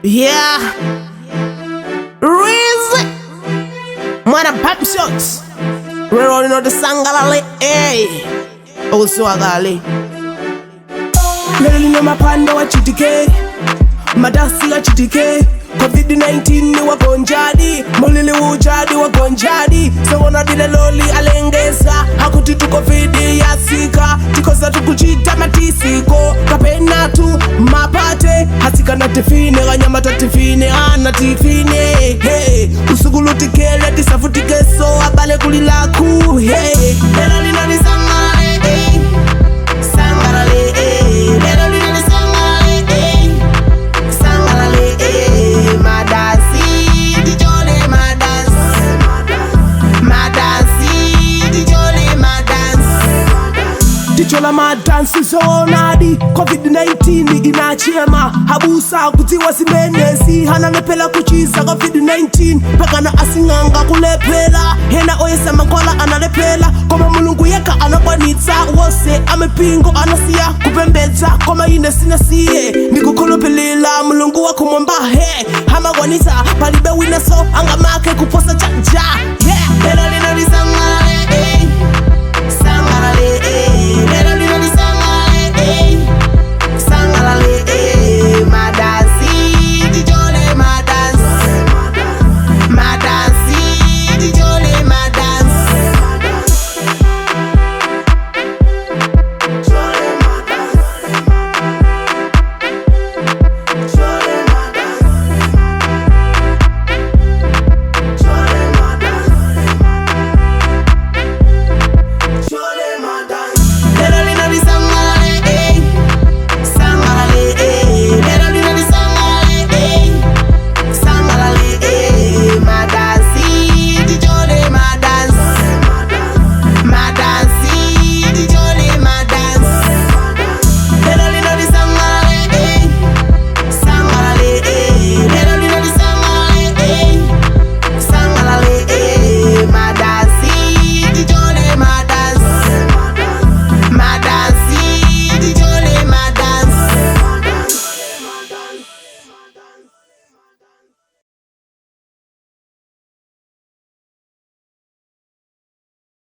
Yeah, Rizzy, mwana pop shots. We're rolling on the sangalale, hey. Oswagale. Lelo ni mapanda wa chitike, madasi wa chitike. COVID-19 ni wagonjadi, mulili ujadi wagonjadi. So wana dile loli alengeza, hakuti tu COVID ya sika. Tikoza tukuchita matisiko, kapena tu mapate. Hasika na tifine, ganyama ta tifine, ana tifine. Hey, usugulu tikele, tisafu tikeso, abale kulilaku. Hey, lelo ni nani sangale, hey. Sangalale, hey. Lelo ni nani sangale, hey. Sangalale, hey. Madasi, dijole madasi. Madasi, dijole madasi. Dijola madansi zonadi. COVID-19 inachema. Habusa kutiwa simenesi. Hana lepela kuchisa COVID-19. Pagana asinganga kulepela. Hena oyesa makola analepela. Koma mulungu yeka anakwanitsa. Wose amepingo anasiya kupembeza. Koma ine sinasiye nikukolopelila mulungu wako mwamba. He hama kwanitsa palibe wina so angamake kuposa chaja. Yeah,